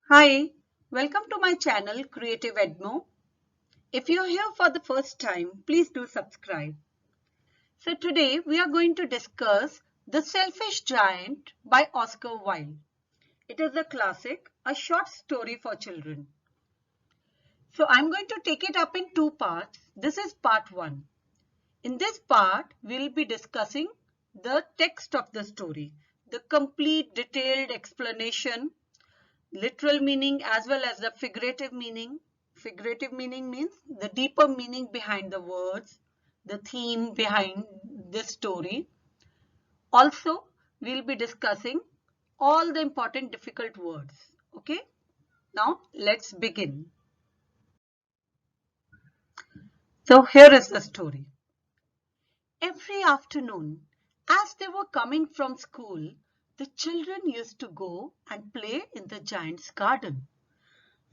Hi, welcome to my channel Creative Edmo. If you're here for the first time, please do subscribe. So today we are going to discuss The Selfish Giant by Oscar Wilde. It is a classic, a short story for children. So I'm going to take it up in two parts. This is part one. In this part, we'll be discussing the text of the story, the complete detailed explanation, literal meaning as well as the figurative meaning. Figurative meaning means the deeper meaning behind the words, the theme behind this story. Also, we'll be discussing all the important difficult words. Okay, now let's begin. So here is the story. Every afternoon, as they were coming from school, the children used to go and play in the giant's garden.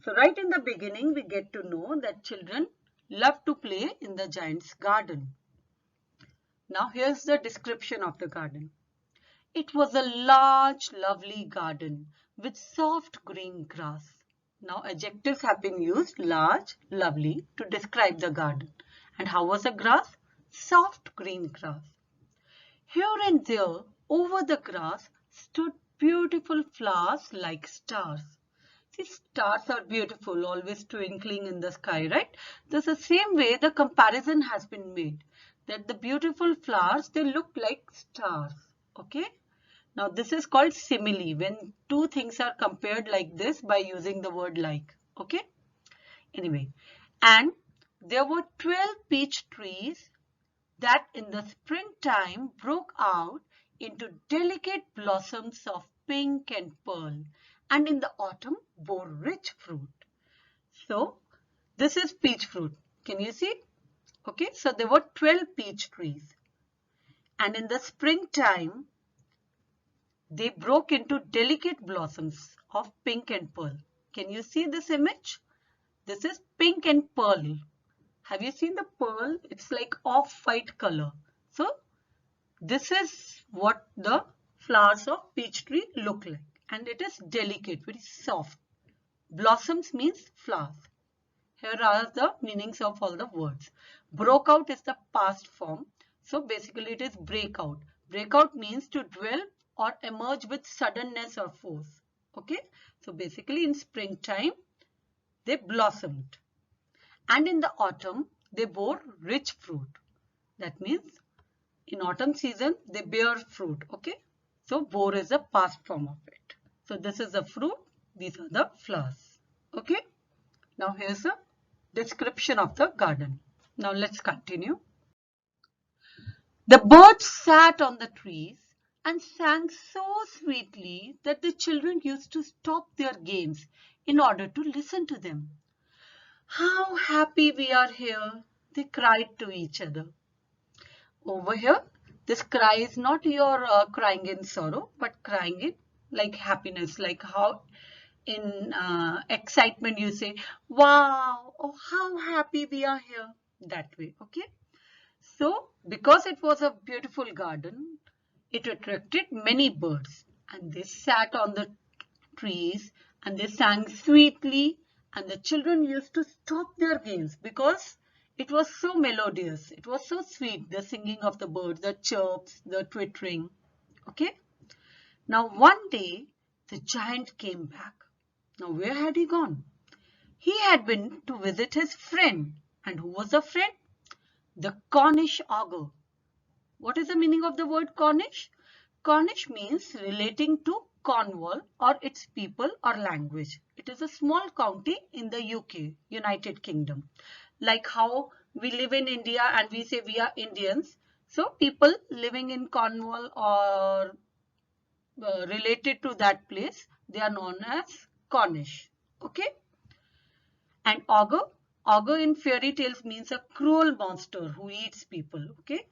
So right in the beginning, we get to know that children love to play in the giant's garden. Now here's the description of the garden. It was a large, lovely garden with soft green grass. Now adjectives have been used, large, lovely, to describe the garden. And how was the grass? Soft green grass. Here and there, over the grass, stood beautiful flowers like stars. See, stars are beautiful, always twinkling in the sky, right? There's the same way the comparison has been made, that the beautiful flowers, they look like stars, okay? Now, this is called simile, when two things are compared like this by using the word like, okay? Anyway, and there were 12 peach trees that in the springtime broke out into delicate blossoms of pink and pearl, and in the autumn bore rich fruit. So this is peach fruit. Can you see? Okay, so there were 12 peach trees, and in the springtime they broke into delicate blossoms of pink and pearl. Can you see this image? This is pink and pearl. Have you seen the pearl? It's like off-white color. So this is what the flowers of peach tree look like, and it is delicate, very soft. Blossoms means flowers. Here are the meanings of all the words. Broke out is the past form. So basically it is break out. Break out means to dwell or emerge with suddenness or force. Okay. So basically in springtime they blossomed. And in the autumn they bore rich fruit. That means in autumn season they bear fruit. Okay. So bore is the past form of it. So this is the fruit. These are the flowers. Okay. Now here's a description of the garden. Now let's continue. The birds sat on the trees and sang so sweetly that the children used to stop their games in order to listen to them. How happy we are here, they cried to each other. Over here, this cry is not your crying in sorrow, but crying in like happiness, like how in excitement you say, wow, oh, how happy we are here. That way, okay? So, because it was a beautiful garden, it attracted many birds, and they sat on the trees and they sang sweetly, and the children used to stop their games because it was so melodious. It was so sweet, the singing of the birds, the chirps, the twittering. Okay. Now, one day, the giant came back. Now, where had he gone? He had been to visit his friend. And who was the friend? The Cornish ogre. What is the meaning of the word Cornish? Cornish means relating to Cornwall or its people or language. It is a small county in the UK, United Kingdom. Like how we live in India and we say we are Indians. So people living in Cornwall or related to that place, they are known as Cornish. Okay. And ogre in fairy tales means a cruel monster who eats people. Okay.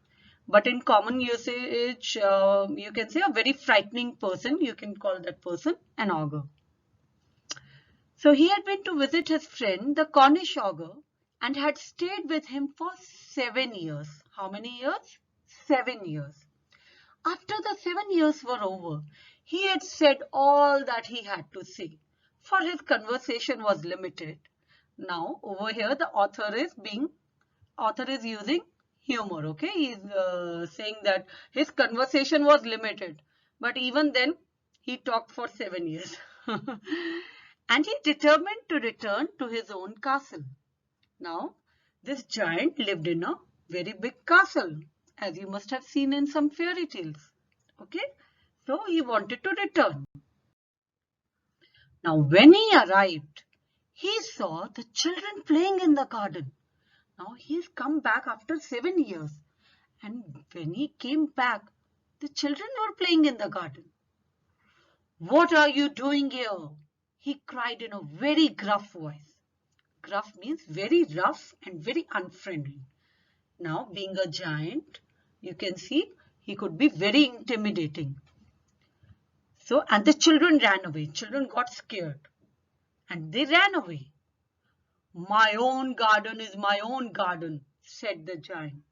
But in common usage, you can say a very frightening person. You can call that person an ogre. So he had been to visit his friend, the Cornish ogre, and had stayed with him for 7 years. How many years? 7 years. After the 7 years were over, he had said all that he had to say. for his conversation was limited. Now over here the author is using humor. Okay, he is saying that his conversation was limited, but even then he talked for 7 years. And he determined to return to his own castle. Now this giant lived in a very big castle, as you must have seen in some fairy tales. Okay, so he wanted to return. Now when he arrived, he saw the children playing in the garden. Now he's come back after 7 years, and when he came back, the children were playing in the garden. "What are you doing here?" he cried in a very gruff voice. Gruff means very rough and very unfriendly. Now, being a giant, you can see he could be very intimidating. So, and the children ran away. Children got scared and they ran away. "My own garden is my own garden," said the giant.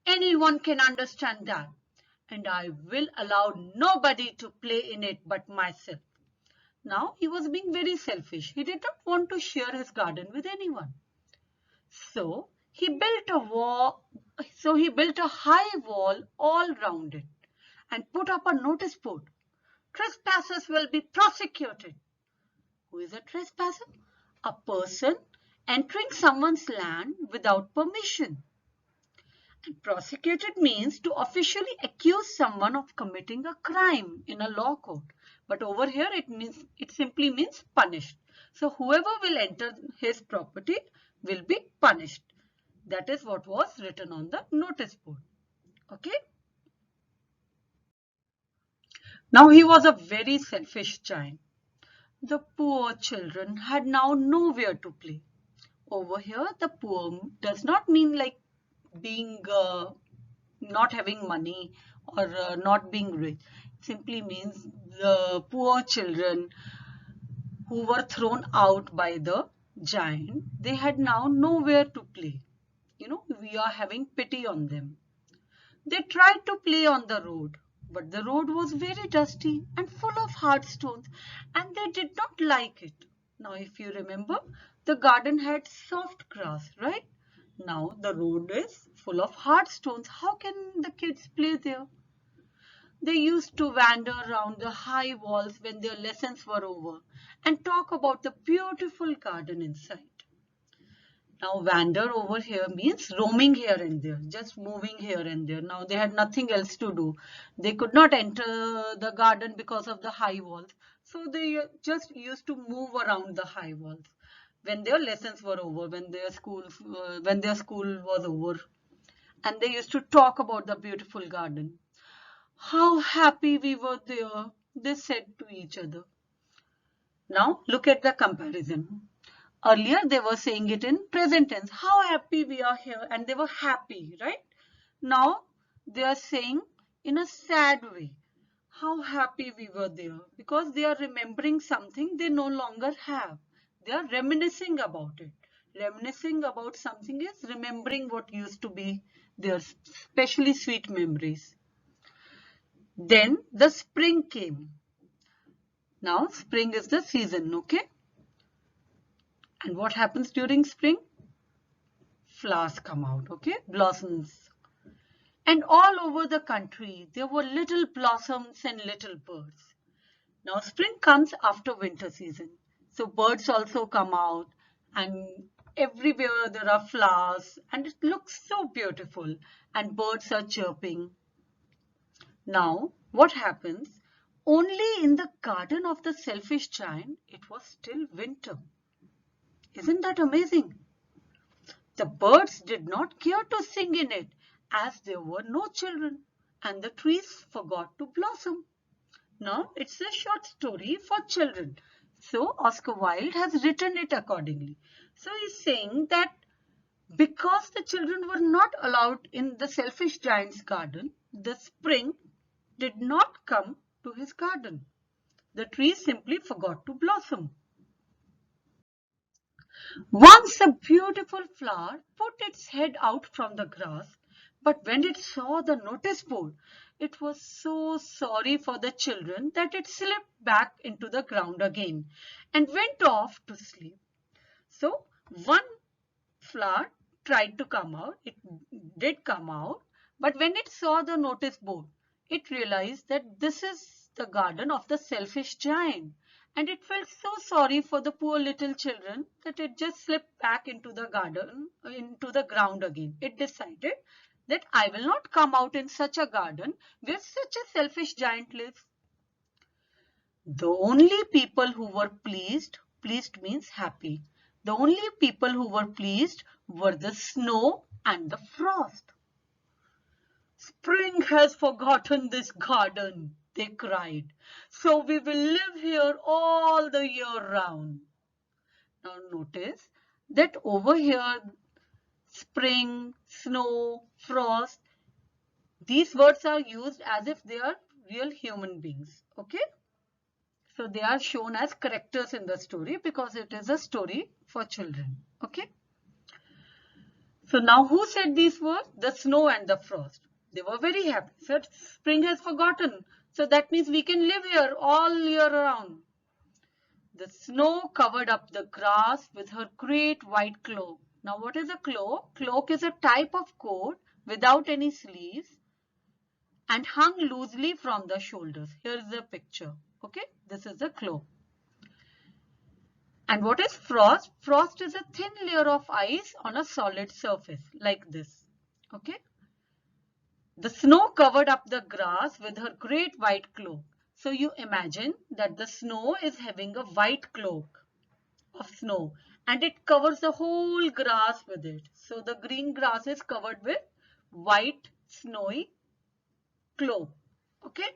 "Anyone can understand that, and I will allow nobody to play in it but myself." Now he was being very selfish. He did not want to share his garden with anyone. So he built a wall. So he built a high wall all round it and put up a notice board. "Trespassers will be prosecuted." Who is a trespasser? A person entering someone's land without permission. And prosecuted means to officially accuse someone of committing a crime in a law court. But over here it simply means punished. So whoever will enter his property will be punished. That is what was written on the notice board. Okay. Now he was a very selfish giant. The poor children had now nowhere to play. Over here, the poor does not mean like being not having money or not being rich. It simply means the poor children who were thrown out by the giant, they had now nowhere to play. We are having pity on them. They tried to play on the road, but the road was very dusty and full of hard stones, and they did not like it. Now, if you remember, the garden had soft grass, right? Now, the road is full of hard stones. How can the kids play there? They used to wander around the high walls when their lessons were over and talk about the beautiful garden inside. Now, wander over here means roaming here and there, just moving here and there. Now, they had nothing else to do. They could not enter the garden because of the high walls. So, they just used to move around the high walls when their lessons were over, when their school was over. And they used to talk about the beautiful garden. "How happy we were there," they said to each other. Now, look at the comparison. Earlier, they were saying it in present tense. How happy we are here. And they were happy, right? Now, they are saying in a sad way. How happy we were there. Because they are remembering something they no longer have. They are reminiscing about it. Reminiscing about something is remembering what used to be their especially sweet memories. Then the spring came. Now, spring is the season, okay? And what happens during spring? Flowers come out, okay? Blossoms. And all over the country, there were little blossoms and little birds. Now, spring comes after winter season. So, birds also come out and everywhere there are flowers and it looks so beautiful and birds are chirping. Now, what happens? Only in the garden of the selfish giant, it was still winter. Isn't that amazing? The birds did not care to sing in it as there were no children and the trees forgot to blossom. Now, it's a short story for children. So, Oscar Wilde has written it accordingly. So, he's saying that because the children were not allowed in the selfish giant's garden, the spring did not come to his garden. The trees simply forgot to blossom. Once a beautiful flower put its head out from the grass, but when it saw the notice board, it was so sorry for the children that it slipped back into the ground again and went off to sleep. So one flower tried to come out. It did come out, but when it saw the notice board, it realized that this is the garden of the selfish giant. And it felt so sorry for the poor little children that it just slipped back into the garden, into the ground again. It decided that I will not come out in such a garden where such a selfish giant lives. The only people who were pleased, pleased means happy. The only people who were pleased were the snow and the frost. Spring has forgotten this garden, they cried. So we will live here all the year round. Now notice that over here, spring, snow, frost, these words are used as if they are real human beings. Okay? So they are shown as characters in the story because it is a story for children. Okay. So now who said these words? The snow and the frost. They were very happy. Said spring has forgotten. So that means we can live here all year round. The snow covered up the grass with her great white cloak. Now what is a cloak? Cloak is a type of coat without any sleeves and hung loosely from the shoulders. Here is the picture. Okay, this is the cloak. And what is frost? Frost is a thin layer of ice on a solid surface like this. Okay. The snow covered up the grass with her great white cloak. So you imagine that the snow is having a white cloak of snow and it covers the whole grass with it. So the green grass is covered with white snowy cloak. Okay.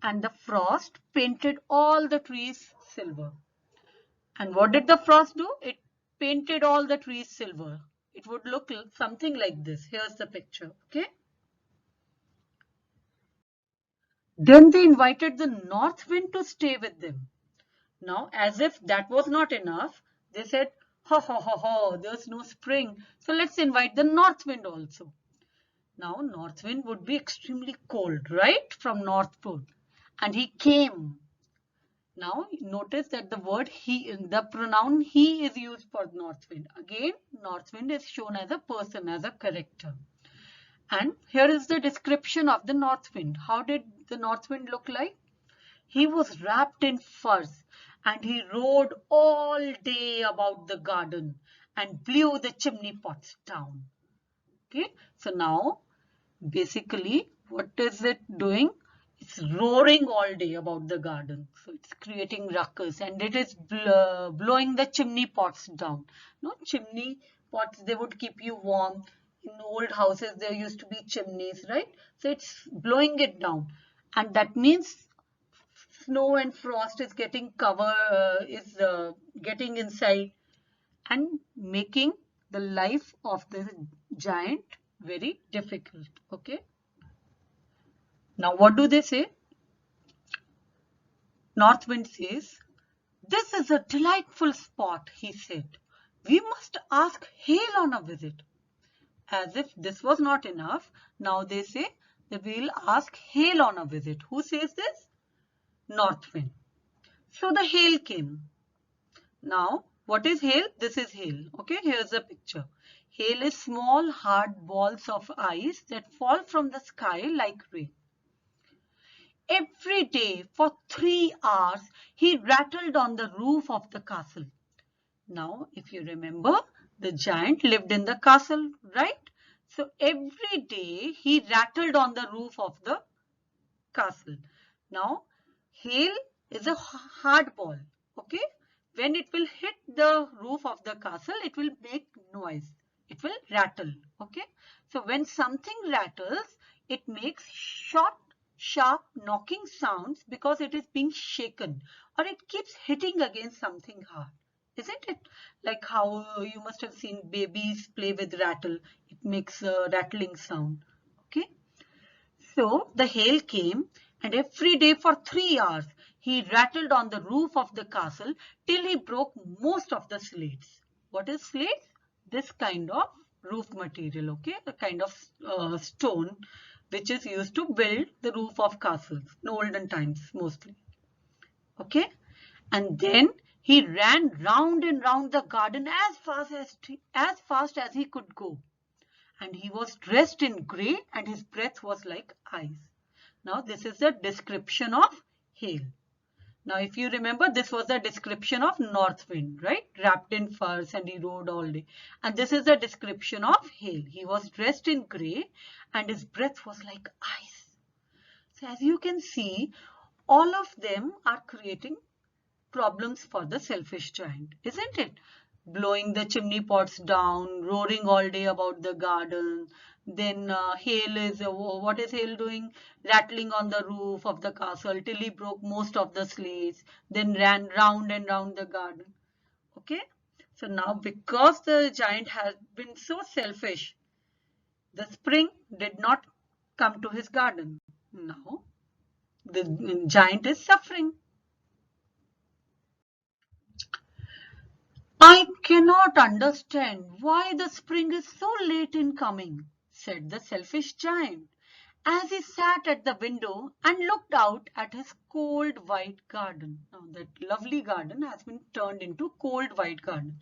And the frost painted all the trees silver. And what did the frost do? It painted all the trees silver. It would look something like this. Here's the picture. Okay. Then they invited the north wind to stay with them. Now, as if that was not enough, they said, ho, ho, ho, ho, there's no spring. So let's invite the north wind also. Now, north wind would be extremely cold, right? From North Pole. And he came. Now, notice that the word he, the pronoun he is used for north wind. Again, north wind is shown as a person, as a character. And here is the description of the north wind. How did the north wind look like? He was wrapped in furs and he rode all day about the garden and blew the chimney pots down. Okay, so now basically what is it doing? It's roaring all day about the garden. So it's creating ruckus and it is blowing the chimney pots down. No, chimney pots, they would keep you warm. In old houses, there used to be chimneys, right? So it's blowing it down. And that means snow and frost is getting getting inside and making the life of the giant very difficult. Okay. Now what do they say? North Wind says, "This is a delightful spot," he said. "We must ask Hail on a visit." As if this was not enough, now they say that we will ask Hail on a visit. Who says this? North Wind. So the hail came. Now, what is hail? This is hail. Okay, here's the picture. Hail is small, hard balls of ice that fall from the sky like rain. Every day for 3 hours, he rattled on the roof of the castle. Now, if you remember, the giant lived in the castle, right? So, every day he rattled on the roof of the castle. Now, hail is a hard ball, okay? When it will hit the roof of the castle, it will make noise. It will rattle, okay? So, when something rattles, it makes short, sharp knocking sounds because it is being shaken or it keeps hitting against something hard. Isn't it? Like how you must have seen babies play with rattle. It makes a rattling sound. Okay. So the hail came and every day for 3 hours he rattled on the roof of the castle till he broke most of the slates. What is slates? This kind of roof material. Okay. A kind of stone which is used to build the roof of castles in olden times mostly. Okay, and then he ran round and round the garden as fast as he could go, and he was dressed in grey and his breath was like ice. Now this is the description of hail. Now if you remember, this was the description of north wind, right? Wrapped in furs and he rode all day. And this is the description of hail. He was dressed in grey and his breath was like ice. So as you can see, all of them are creating problems for the selfish giant, isn't it? Blowing the chimney pots down, roaring all day about the garden. Then hail is, what is hail doing? Rattling on the roof of the castle till he broke most of the slates, then ran round and round the garden. Okay, so now because the giant has been so selfish, the spring did not come to his garden. Now the giant is suffering. I cannot understand why the spring is so late in coming, said the selfish giant, as he sat at the window and looked out at his cold white garden. Now that lovely garden has been turned into cold white garden.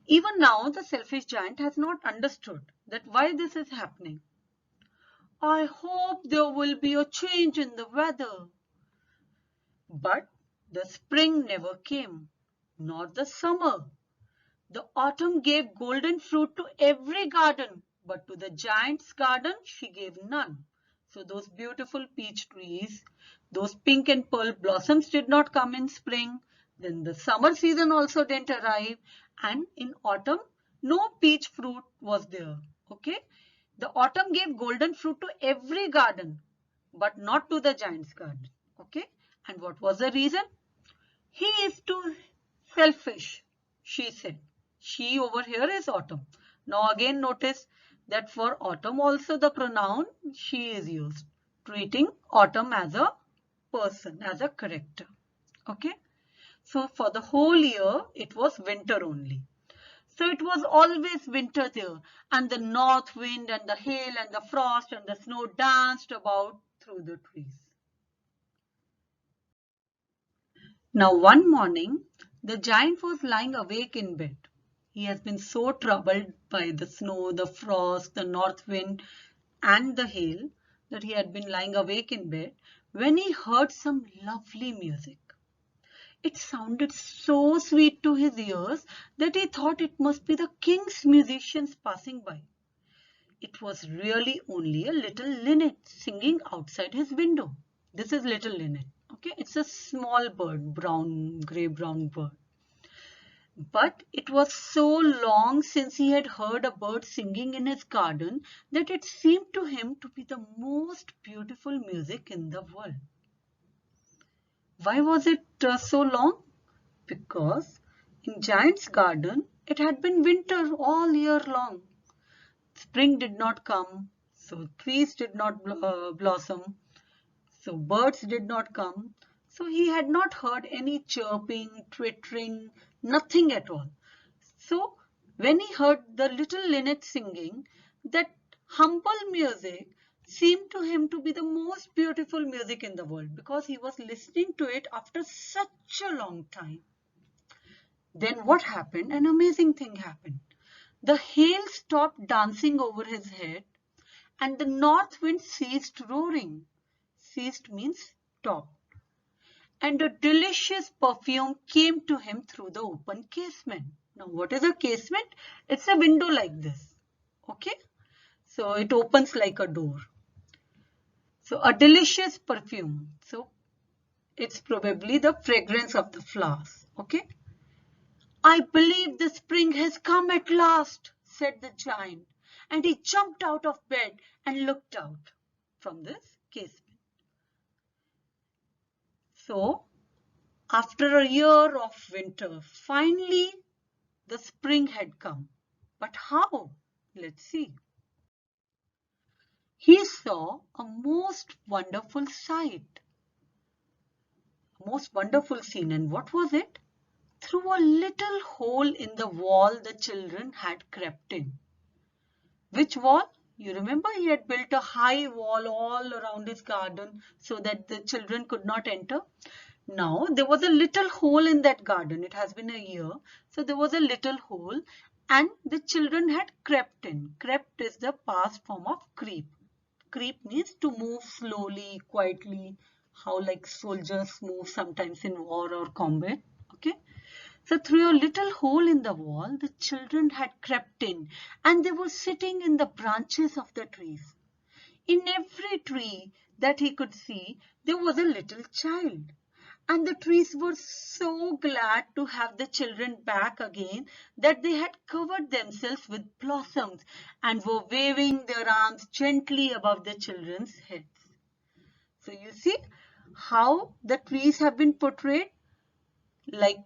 Even now the selfish giant has not understood that why this is happening. I hope there will be a change in the weather. But the spring never came, nor the summer. The autumn gave golden fruit to every garden, but to the giant's garden she gave none. So those beautiful peach trees, those pink and pearl blossoms did not come in spring. Then the summer season also didn't arrive, and in autumn no peach fruit was there. Okay, the autumn gave golden fruit to every garden, but not to the giant's garden. Okay, and what was the reason? He is too selfish, she said. She over here is autumn. Now again notice that for autumn also the pronoun she is used, treating autumn as a person, as a character. Okay. So for the whole year it was winter only. So it was always winter there, and the north wind and the hail and the frost and the snow danced about through the trees. Now one morning, the giant was lying awake in bed. He has been so troubled by the snow, the frost, the north wind and the hail that he had been lying awake in bed when he heard some lovely music. It sounded so sweet to his ears that he thought it must be the king's musicians passing by. It was really only a little linnet singing outside his window. This is little linnet. Okay, it's a small bird, brown, grey-brown bird. But it was so long since he had heard a bird singing in his garden that it seemed to him to be the most beautiful music in the world. Why was it so long? Because in Giant's garden, it had been winter all year long. Spring did not come, so trees did not blossom, so birds did not come. So he had not heard any chirping, twittering, nothing at all. So when he heard the little linnet singing, that humble music seemed to him to be the most beautiful music in the world because he was listening to it after such a long time. Then what happened? An amazing thing happened. The hail stopped dancing over his head and the north wind ceased roaring. Ceased means stopped. And a delicious perfume came to him through the open casement. Now what is a casement? It's a window like this. Okay. So it opens like a door. So a delicious perfume. So it's probably the fragrance of the flowers. Okay. I believe the spring has come at last, said the giant. And he jumped out of bed and looked out from this casement. So after a year of winter, finally the spring had come. But how? Let's see. He saw a most wonderful sight, a most wonderful scene. And what was it? Through a little hole in the wall the children had crept in. Which wall? You remember he had built a high wall all around his garden so that the children could not enter. Now there was a little hole in that garden. It has been a year. So there was a little hole and the children had crept in. Crept is the past form of creep. Creep means to move slowly, quietly, how like soldiers move sometimes in war or combat. Okay. So through a little hole in the wall, the children had crept in and they were sitting in the branches of the trees. In every tree that he could see, there was a little child. And the trees were so glad to have the children back again that they had covered themselves with blossoms and were waving their arms gently above the children's heads. So you see how the trees have been portrayed like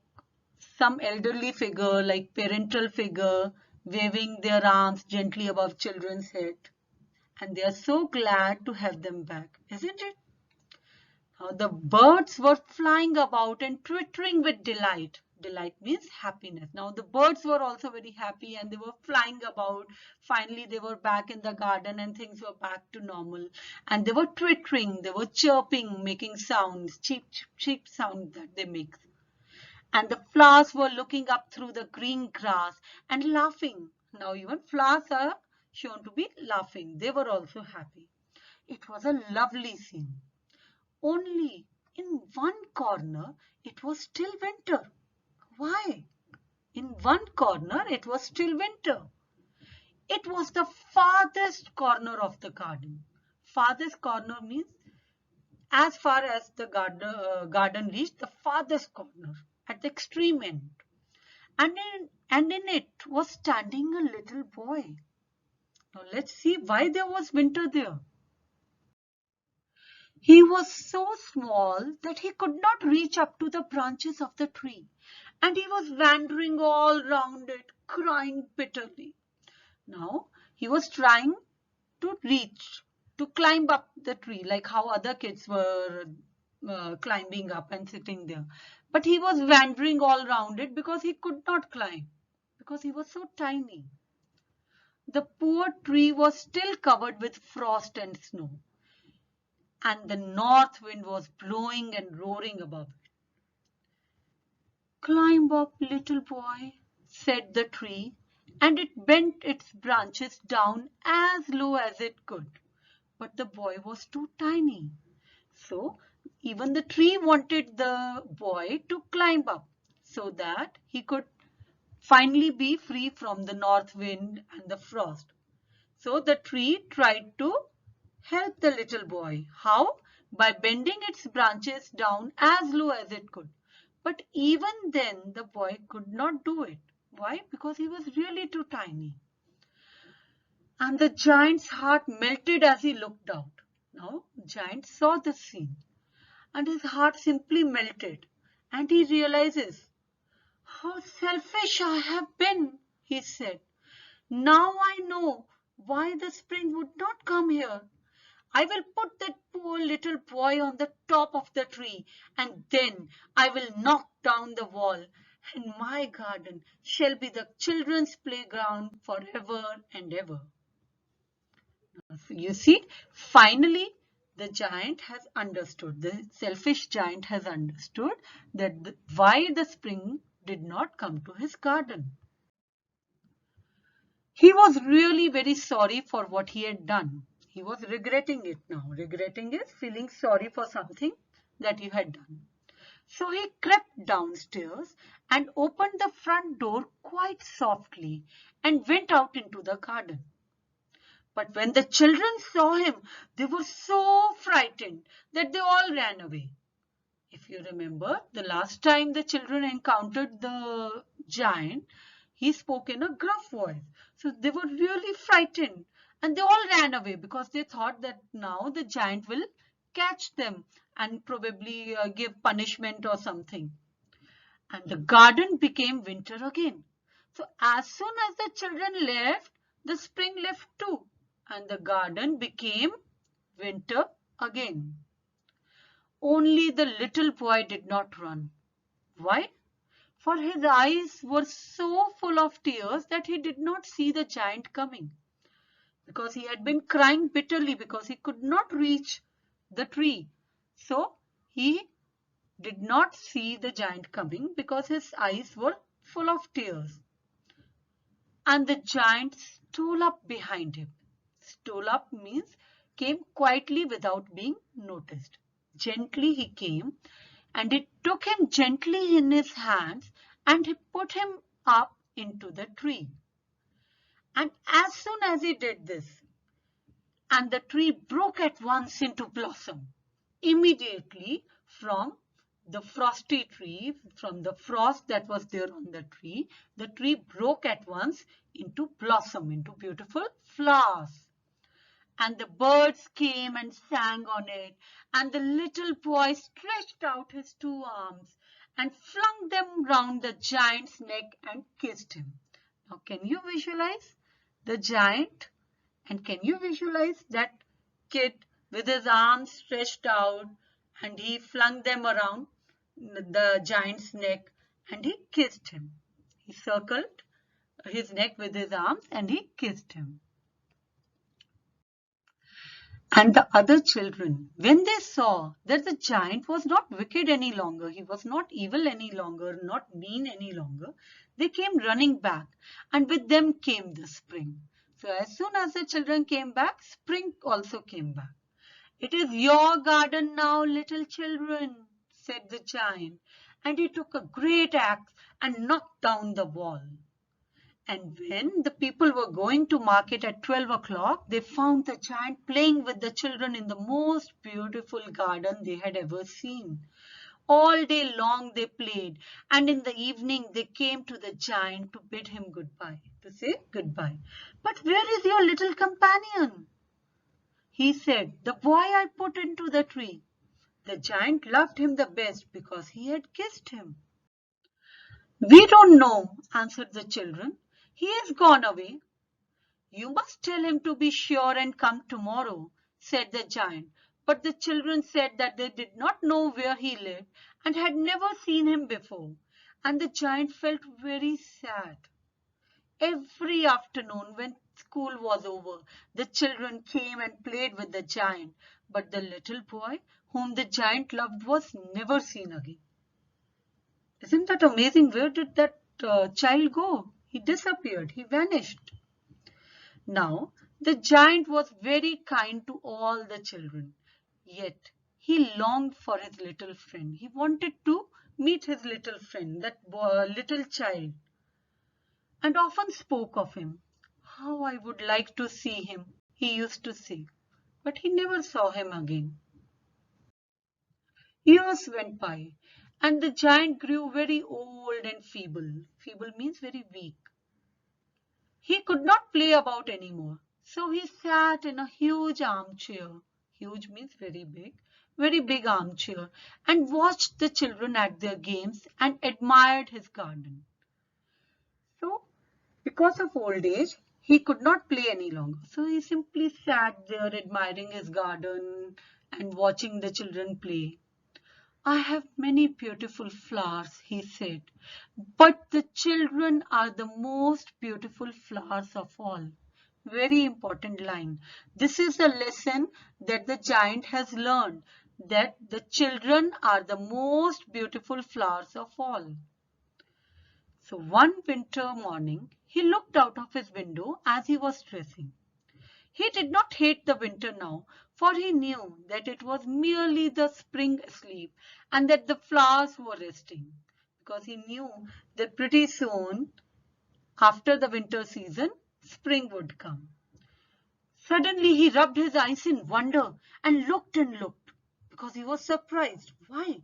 some elderly figure, like parental figure, waving their arms gently above children's head. And they are so glad to have them back, isn't it? Now the birds were flying about and twittering with delight. Delight means happiness. Now the birds were also very happy and they were flying about. Finally, they were back in the garden and things were back to normal. And they were twittering, they were chirping, making sounds, cheep, cheep, cheep sound that they make. And the flowers were looking up through the green grass and laughing. Now even flowers are shown to be laughing. They were also happy. It was a lovely scene. Only in one corner it was still winter. Why? In one corner it was still winter. It was the farthest corner of the garden. Farthest corner means as far as the garden reached, the farthest corner at the extreme end. And in it was standing a little boy. Now let's see why there was winter there. He was so small that he could not reach up to the branches of the tree, and he was wandering all round it, crying bitterly. Now he was trying to reach, to climb up the tree, like how other kids were climbing up and sitting there. But he was wandering all round it because he could not climb, because he was so tiny. The poor tree was still covered with frost and snow, and the north wind was blowing and roaring above it. "Climb up, little boy," said the tree, and it bent its branches down as low as it could. But the boy was too tiny. So even the tree wanted the boy to climb up so that he could finally be free from the north wind and the frost. So the tree tried to help the little boy. How? By bending its branches down as low as it could. But even then the boy could not do it. Why? Because he was really too tiny. And the giant's heart melted as he looked out. Now, the giant saw the scene and his heart simply melted. And he realizes, "How selfish I have been," he said. "Now I know why the spring would not come here. I will put that poor little boy on the top of the tree, and then I will knock down the wall, and my garden shall be the children's playground forever and ever." You see, finally the giant has understood, the selfish giant has understood that why the spring did not come to his garden. He was really very sorry for what he had done. He was regretting it now. Regretting is feeling sorry for something that you had done. So he crept downstairs and opened the front door quite softly and went out into the garden. But when the children saw him, they were so frightened that they all ran away. If you remember, the last time the children encountered the giant, he spoke in a gruff voice. So they were really frightened and they all ran away because they thought that now the giant will catch them and probably give punishment or something. And the garden became winter again. So as soon as the children left, the spring left too, and the garden became winter again. Only the little boy did not run. Why? For his eyes were so full of tears that he did not see the giant coming. because he had been crying bitterly because he could not reach the tree. So he did not see the giant coming because his eyes were full of tears. And the giant stole up behind him. Stole up means came quietly without being noticed. Gently he came, and he took him gently in his hands, and he put him up into the tree. And as soon as he did this, and the tree broke at once into blossom. Immediately from the frosty tree, from the frost that was there on the tree broke at once into blossom, into beautiful flowers. And the birds came and sang on it, and the little boy stretched out his two arms and flung them round the giant's neck and kissed him. Now, can you visualize the giant? And can you visualize that kid with his arms stretched out and he flung them around the giant's neck and he kissed him. He circled his neck with his arms and he kissed him. And the other children, when they saw that the giant was not wicked any longer, he was not evil any longer, not mean any longer, they came running back, and with them came the spring. So as soon as the children came back, spring also came back. "It is your garden now, little children," said the giant, and he took a great axe and knocked down the wall. And when the people were going to market at 12 o'clock, they found the giant playing with the children in the most beautiful garden they had ever seen. All day long they played, and in the evening they came to the giant to bid him goodbye, to say goodbye. "But where is your little companion?" he said. "The boy I put into the tree." The giant loved him the best because he had kissed him. "We don't know," answered the children. "He has gone away." "You must tell him to be sure and come tomorrow," said the giant. But the children said that they did not know where he lived and had never seen him before. And the giant felt very sad. Every afternoon when school was over, the children came and played with the giant. But the little boy whom the giant loved was never seen again. Isn't that amazing? Where did that child go? He disappeared. He vanished. Now, the giant was very kind to all the children. Yet, he longed for his little friend. He wanted to meet his little friend, that little child, and often spoke of him. "How I would like to see him," he used to say. But he never saw him again. Years went by, and the giant grew very old and feeble. Feeble means very weak. He could not play about anymore, so he sat in a huge armchair. Huge means very big armchair, and watched the children at their games and admired his garden. So, because of old age, he could not play any longer. So he simply sat there admiring his garden and watching the children play. "I have many beautiful flowers," he said, "but the children are the most beautiful flowers of all." Very important line. This is a lesson that the giant has learned, that the children are the most beautiful flowers of all. So one winter morning, he looked out of his window as he was dressing. He did not hate the winter now, for he knew that it was merely the spring asleep and that the flowers were resting, because he knew that pretty soon, after the winter season, spring would come. Suddenly he rubbed his eyes in wonder and looked, because he was surprised. Why?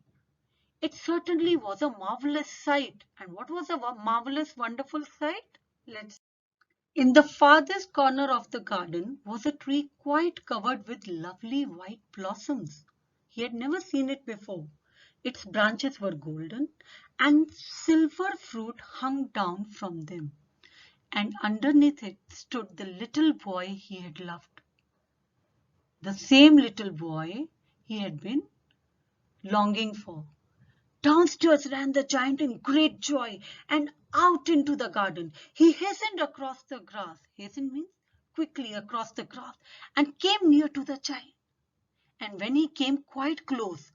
It certainly was a marvelous sight. And what was a marvelous, wonderful sight? Let's In the farthest corner of the garden was a tree quite covered with lovely white blossoms. He had never seen it before. Its branches were golden and silver fruit hung down from them. And underneath it stood the little boy he had loved. The same little boy he had been longing for. Downstairs ran the giant in great joy and out into the garden. He hastened across the grass. Hasten means quickly across the grass and came near to the giant. And when he came quite close,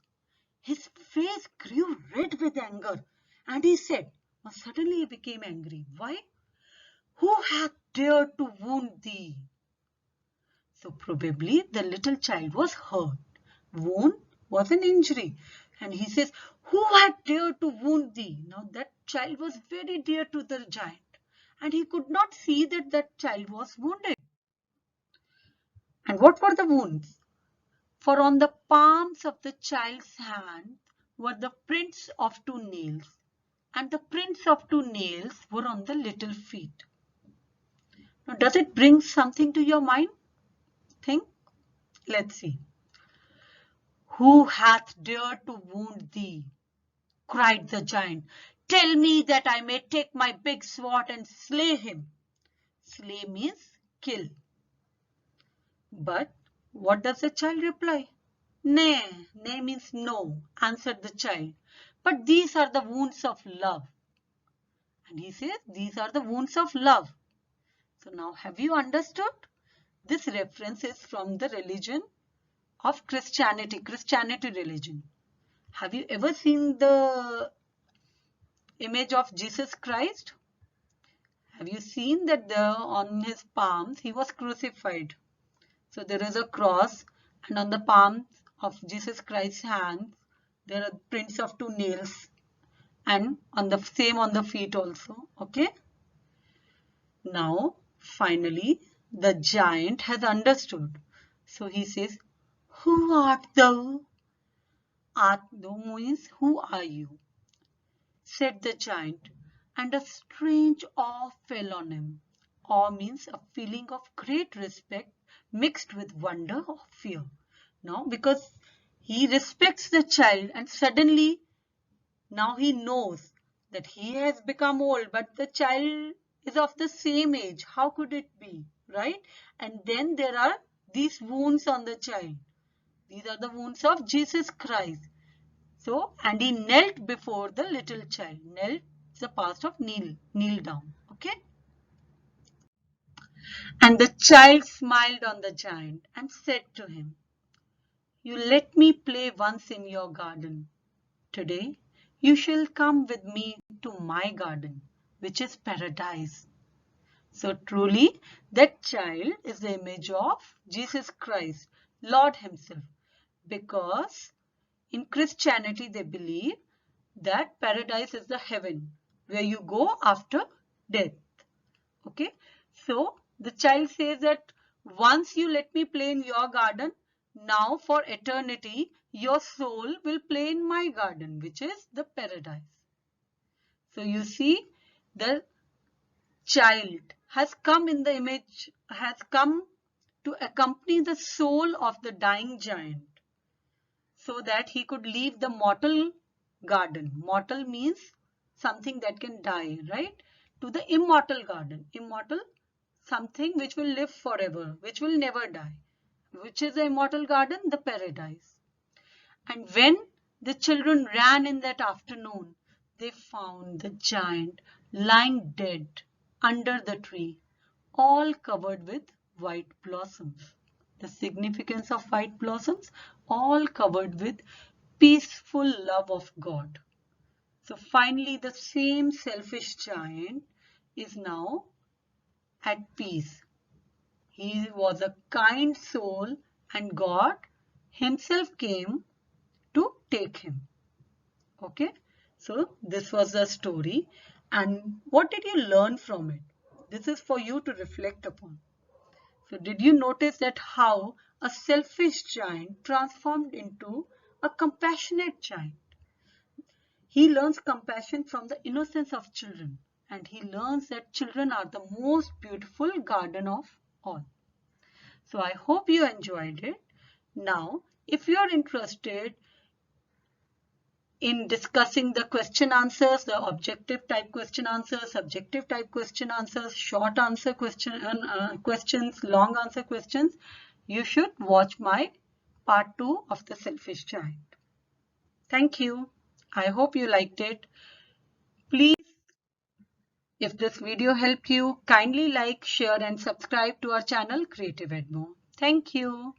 his face grew red with anger, and he said, suddenly he became angry. Why? Who hath dared to wound thee? So probably the little child was hurt. Wound was an injury. And he says, who had dared to wound thee? Now that child was very dear to the giant. And he could not see that that child was wounded. And what were the wounds? For on the palms of the child's hand were the prints of 2 nails. And the prints of 2 nails were on the little feet. Now, does it bring something to your mind? Think. Let's see. Who hath dared to wound thee? Cried the giant. Tell me that I may take my big sword and slay him. Slay means kill. But what does the child reply? Nay, nay means no, answered the child. But these are the wounds of love. And he says, these are the wounds of love. So now have you understood? This reference is from the religion of Christianity religion. Have you ever seen the image of Jesus Christ? Have you seen that on his palms he was crucified? So there is a cross, and on the palms of Jesus Christ's hands there are prints of 2 nails, and on the same on the feet also. Okay. Now finally the giant has understood. So he says, who art thou? Art thou means who are you? Said the giant, and a strange awe fell on him. Awe means a feeling of great respect mixed with wonder or fear. Now, because he respects the child and suddenly now he knows that he has become old, but the child is of the same age. How could it be, right? And then there are these wounds on the child. These are the wounds of Jesus Christ. So, and he knelt before the little child. Knelt is the past of kneel down. Okay. And the child smiled on the giant and said to him, you let me play once in your garden. Today you shall come with me to my garden, which is paradise. So truly that child is the image of Jesus Christ, Lord himself, because in Christianity they believe that paradise is the heaven where you go after death. Okay. So the child says that once you let me play in your garden, now for eternity your soul will play in my garden, which is the paradise. So you see, the child has come in the image, has come to accompany the soul of the dying giant so that he could leave the mortal garden. Mortal means something that can die, right? To the immortal garden. Immortal, something which will live forever, which will never die. Which is the immortal garden? The paradise. And when the children ran in that afternoon, they found the giant lying dead under the tree, all covered with white blossoms. The significance of white blossoms, all covered with peaceful love of God. So finally the same selfish giant is now at peace. He was a kind soul and God himself came to take him. Okay, so this was the story, and what did you learn from it? This is for you to reflect upon. So did you notice that how a selfish giant transformed into a compassionate giant? He learns compassion from the innocence of children, and he learns that children are the most beautiful garden of all. So I hope you enjoyed it. Now, if you are interested in discussing the question answers, the objective type question answers, subjective type question answers, short answer questions, long answer questions, you should watch my part 2 of the selfish giant. Thank you. I hope you liked it. Please If this video helped you, kindly like, share and subscribe to our channel Creative Edmo. Thank you.